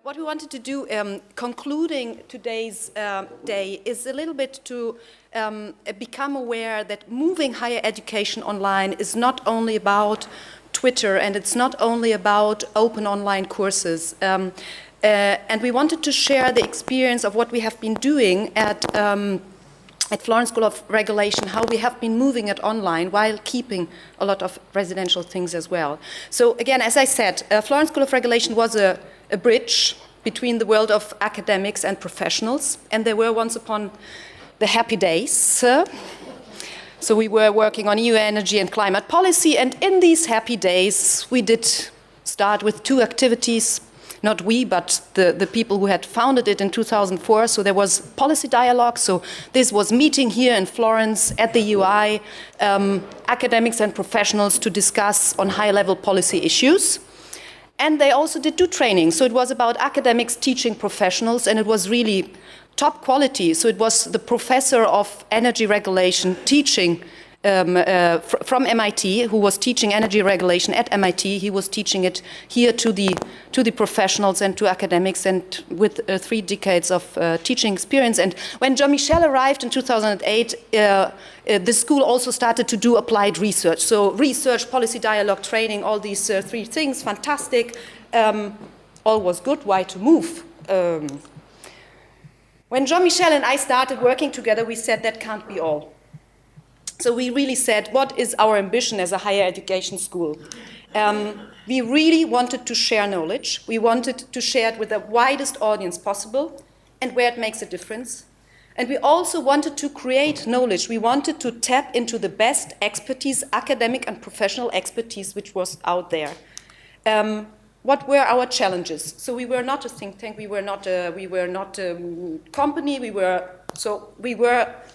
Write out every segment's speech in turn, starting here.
what we wanted to do, concluding today's day, is a little bit to become aware that moving higher education online is not only about Twitter, and it's not only about open online courses. And we wanted to share the experience of what we have been doing at Florence School of Regulation, how we have been moving it online while keeping a lot of residential things as well. So again, as I said, Florence School of Regulation was a bridge between the world of academics and professionals, and there were once upon the happy days. So we were working on EU energy and climate policy, and in these happy days we did start with 2 activities. Not we, but the people who had founded it in 2004. So there was policy dialogue. So this was meeting here in Florence at the UI, academics and professionals to discuss on high-level policy issues. And they also did 2 trainings. So it was about academics teaching professionals, and it was really top quality. So it was the professor of energy regulation teaching from MIT, who was teaching energy regulation at MIT. He was teaching it here to the professionals and to academics, and with 3 decades of teaching experience. And when Jean-Michel arrived in 2008, the school also started to do applied research. So research, policy dialogue, training, all these 3 things, fantastic. All was good. Why to move? When Jean-Michel and I started working together, we said that can't be all. So we really said, what is our ambition as a higher education school? We really wanted to share knowledge. We wanted to share it with the widest audience possible and where it makes a difference. And we also wanted to create knowledge. We wanted to tap into the best expertise, academic and professional expertise, which was out there. What were our challenges? So we were not a think tank. We were not a company. We were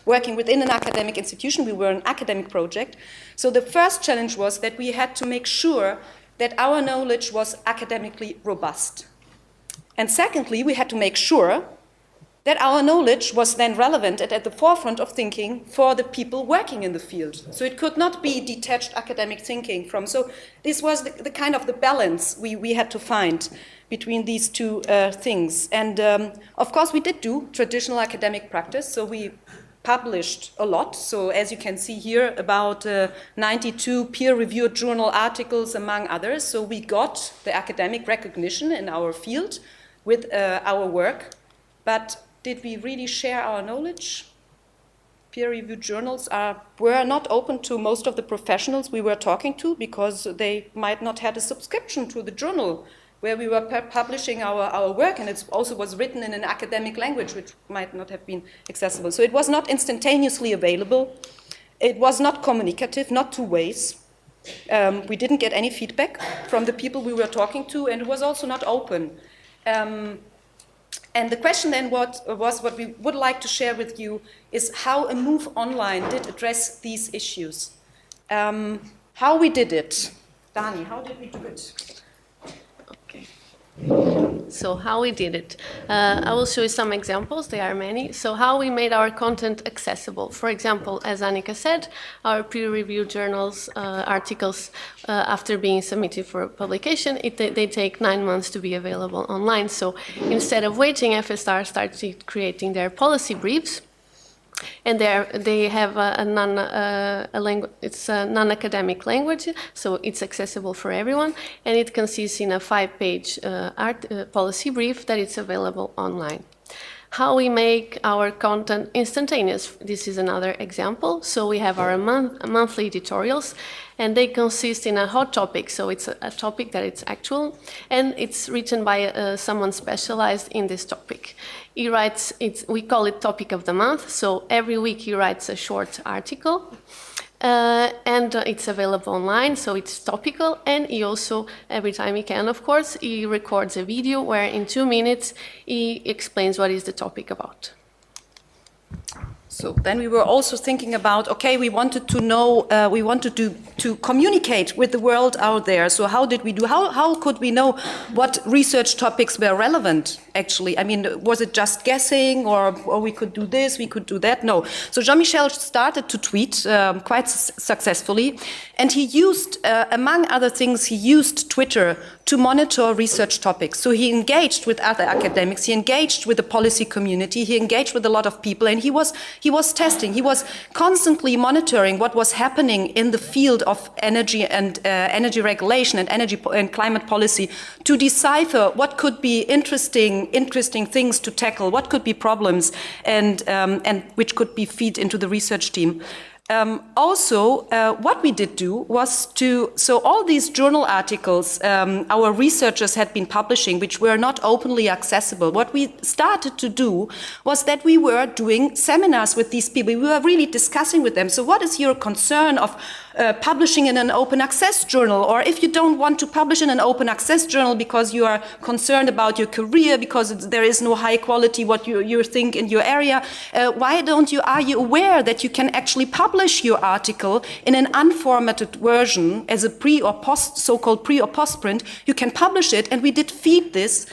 working within an academic institution. We were an academic project. So the first challenge was that we had to make sure that our knowledge was academically robust. And secondly, we had to make sure that our knowledge was then relevant and at the forefront of thinking for the people working in the field. So it could not be detached academic thinking from. So this was the kind of the balance we had to find between these 2 things. And of course, we did do traditional academic practice. So we published a lot. So as you can see here, about 92 peer-reviewed journal articles, among others. So we got the academic recognition in our field with our work. But did we really share our knowledge? Peer-reviewed journals were not open to most of the professionals we were talking to, because they might not have a subscription to the journal where we were publishing our work, and it also was written in an academic language which might not have been accessible. So it was not instantaneously available. It was not communicative, not 2 ways. We didn't get any feedback from the people we were talking to, and it was also not open. And the question then what we would like to share with you is how a move online did address these issues. How we did it. Dani, how did we do it? Okay. So how we did it. I will show you some examples, there are many. So how we made our content accessible. For example, as Annika said, our peer-reviewed journals, articles, after being submitted for publication, they take 9 months to be available online. So instead of waiting, FSR started creating their policy briefs. And they have it's a non-academic language, so it's accessible for everyone, and it consists in a 5-page policy brief that is available online. How we make our content instantaneous. This is another example. So we have our monthly editorials, and they consist in a hot topic. So it's a topic that it's actual, and it's written by someone specialized in this topic. He writes, we call it topic of the month. So every week he writes a short article. And it's available online, so it's topical, and he also, every time he can, of course, he records a video where in 2 minutes he explains what is the topic about. So then we were also thinking about, okay, we wanted to know, we wanted to communicate with the world out there. So how did we do, how could we know what research topics were relevant, actually? I mean, was it just guessing, or we could do this, we could do that? No. So Jean-Michel started to tweet quite successfully, and he used, among other things, he used Twitter to monitor research topics. So he engaged with other academics, he engaged with the policy community, he engaged with a lot of people, and he was testing, he was constantly monitoring what was happening in the field of energy and energy regulation and energy and climate policy to decipher what could be interesting things to tackle, what could be problems, and which could be feed into the research team. Also, what we did do was so all these journal articles our researchers had been publishing, which were not openly accessible, what we started to do was that we were doing seminars with these people. We were really discussing with them. So what is your concern of publishing in an open access journal? Or if you don't want to publish in an open access journal because you are concerned about your career, because there is no high quality what you think in your area, why don't you, are you aware that you can actually publish your article in an unformatted version as a pre or post, so-called pre or post print? You can publish it, and we did feed this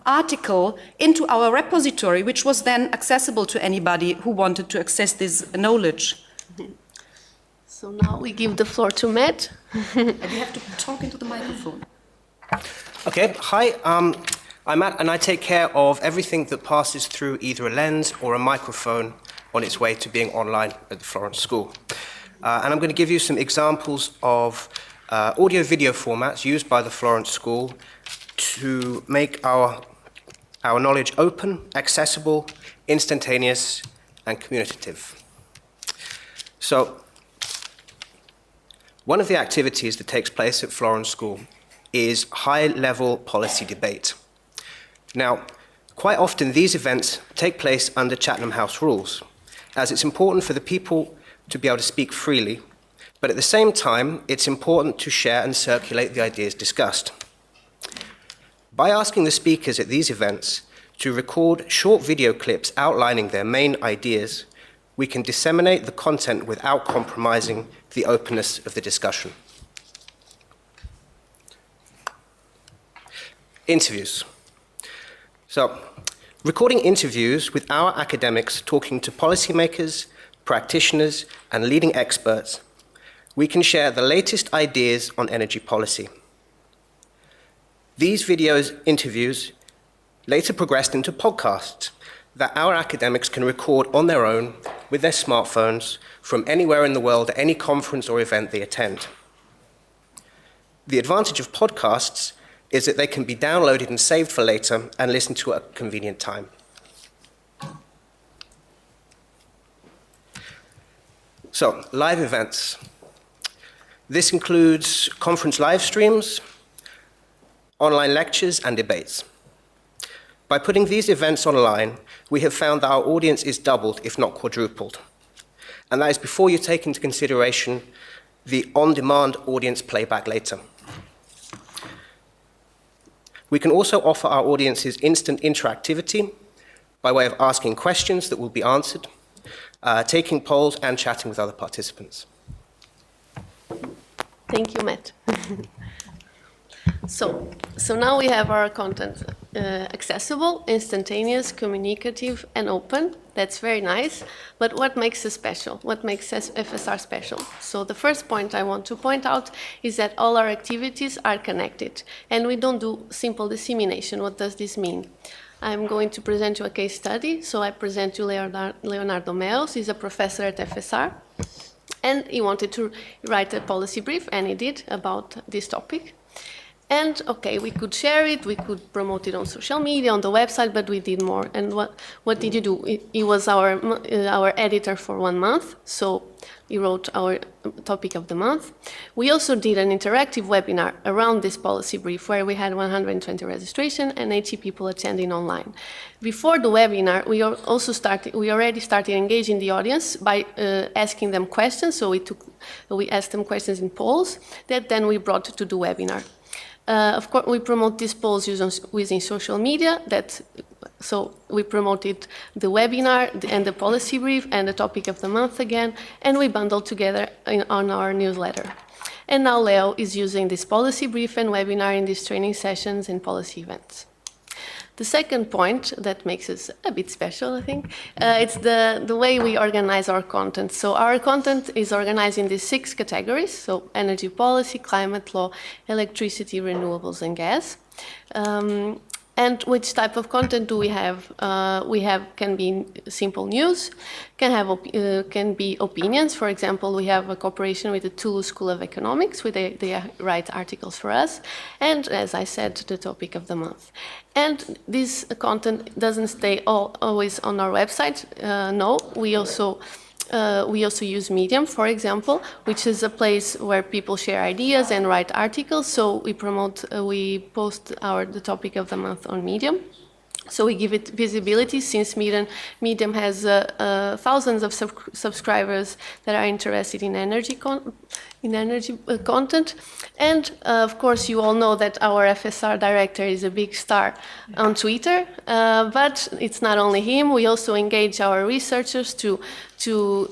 article into our repository, which was then accessible to anybody who wanted to access this knowledge. So now we give the floor to Matt. And you have to talk into the microphone. Okay, hi, I'm Matt, and I take care of everything that passes through either a lens or a microphone on its way to being online at the Florence School. And I'm going to give you some examples of audio-video formats used by the Florence School to make our knowledge open, accessible, instantaneous, and communicative. So, one of the activities that takes place at Florence School is high-level policy debate. Now, quite often these events take place under Chatham House rules, as it's important for the people to be able to speak freely, but at the same time, it's important to share and circulate the ideas discussed. By asking the speakers at these events to record short video clips outlining their main ideas, we can disseminate the content without compromising the openness of the discussion. Interviews. So, recording interviews with our academics talking to policymakers, practitioners, and leading experts, we can share the latest ideas on energy policy. These interviews later progressed into podcasts that our academics can record on their own with their smartphones from anywhere in the world at any conference or event they attend. The advantage of podcasts is that they can be downloaded and saved for later and listened to at a convenient time. So, live events. This includes conference live streams, online lectures, and debates. By putting these events online, we have found that our audience is doubled, if not quadrupled. And that is before you take into consideration the on-demand audience playback later. We can also offer our audiences instant interactivity by way of asking questions that will be answered, taking polls, and chatting with other participants. Thank you, Matt. So now we have our content accessible, instantaneous, communicative, and open. That's very nice. But what makes us special? What makes FSR special? So the first point I want to point out is that all our activities are connected, and we don't do simple dissemination. What does this mean? I'm going to present you a case study. So I present you Leonardo Meos. He's a professor at FSR, and he wanted to write a policy brief, and he did, about this topic. And okay, we could share it, we could promote it on social media, on the website, but we did more. And what did you do? He was our editor for 1 month, so he wrote our topic of the month. We also did an interactive webinar around this policy brief where we had 120 registration and 80 people attending online. Before the webinar, we already started engaging the audience by asking them questions. So we asked them questions in polls that then we brought to the webinar. Of course, we promote these polls using social media. So we promoted the webinar and the policy brief and the topic of the month again, and we bundled together on our newsletter. And now Leo is using this policy brief and webinar in these training sessions and policy events. The second point that makes us a bit special, I think, it's the way we organize our content. So our content is organized in these 6 categories, so energy policy, climate law, electricity, renewables, and gas. And which type of content do we have? Can be simple news, can be opinions. For example, we have a cooperation with the Toulouse School of Economics, where they write articles for us. And as I said, the topic of the month. And this content doesn't stay always on our website. No, we also use Medium, for example, which is a place where people share ideas and write articles. So we post the topic of the month on Medium. So we give it visibility, since Medium has thousands of subscribers that are interested in energy content. And of course, you all know that our FSR director is a big star on Twitter, but it's not only him. We also engage our researchers to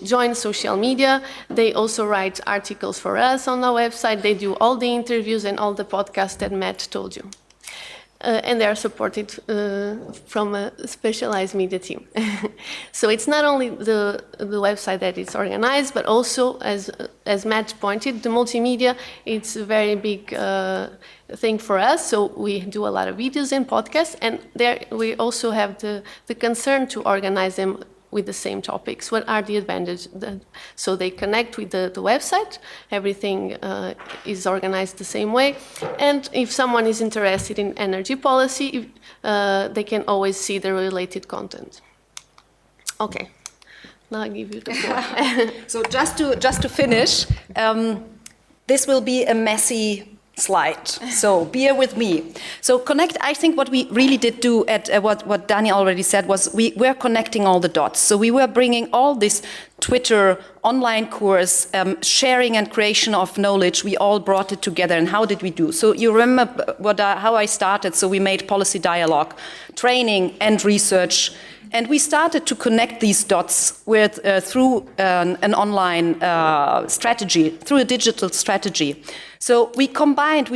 join social media. They also write articles for us on our website. They do all the interviews and all the podcasts that Matt told you. And they are supported from a specialized media team. So it's not only the website that is organized, but also, as Matt pointed, the multimedia, it's a very big thing for us. So we do a lot of videos and podcasts, and there we also have the concern to organize them with the same topics. What are the advantages? So they connect with the website. Everything is organized the same way. And if someone is interested in energy policy, they can always see the related content. Okay, now I give you the floor. So just to finish, this will be a messy slide, so bear with me. So connect, I think what we really did do at what Dani already said was we were connecting all the dots. So we were bringing all this Twitter, online course, sharing and creation of knowledge, we all brought it together. And how did we do? So you remember how I started, so we made policy dialogue, training and research. And we started to connect these dots with through an online strategy, through a digital strategy. So we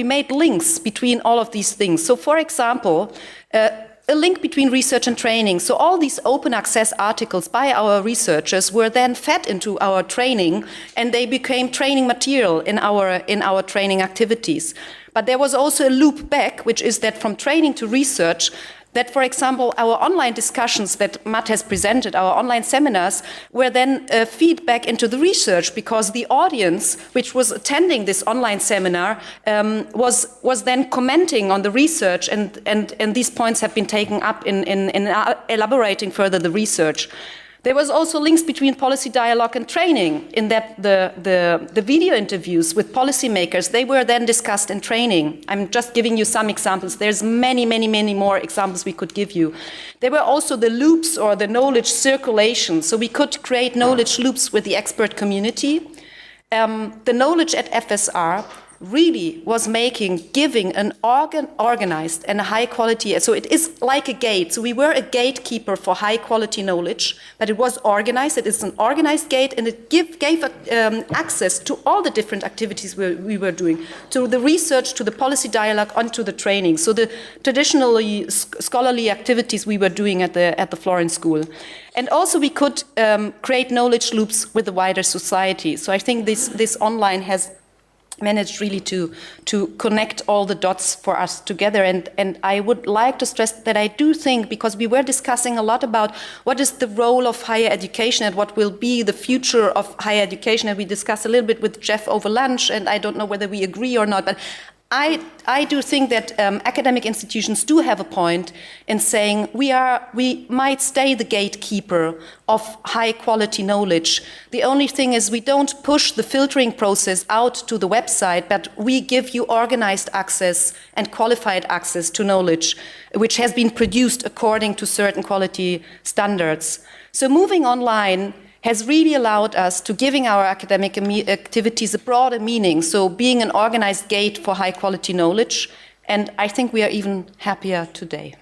made links between all of these things. So for example, a link between research and training. So all these open access articles by our researchers were then fed into our training, and they became training material in our training activities. But there was also a loop back, which is that from training to research, that, for example, our online discussions that Matt has presented, our online seminars, were then feedback into the research, because the audience which was attending this online seminar was then commenting on the research, and these points have been taken up in elaborating further the research. There was also links between policy dialogue and training, in that the video interviews with policymakers, they were then discussed in training. I'm just giving you some examples. There's many more examples we could give you. There were also the loops, or the knowledge circulation. So we could create knowledge loops with the expert community. The knowledge at FSR really was giving an organized and a high quality. So it is like a gate. So we were a gatekeeper for high quality knowledge, but it was organized. It is an organized gate, and it gave access to all the different activities we were doing, to the research, to the policy dialogue, and to the training. So the traditionally scholarly activities we were doing at the Florence School. And also we could create knowledge loops with the wider society. So I think this online has managed really to connect all the dots for us together. And I would like to stress that I do think, because we were discussing a lot about what is the role of higher education and what will be the future of higher education, and we discussed a little bit with Jeff over lunch, and I don't know whether we agree or not, but I do think that academic institutions do have a point in saying we might stay the gatekeeper of high quality knowledge. The only thing is we don't push the filtering process out to the website, but we give you organized access and qualified access to knowledge, which has been produced according to certain quality standards. So moving online has really allowed us to giving our academic activities a broader meaning, so being an organized gate for high quality knowledge, and I think we are even happier today.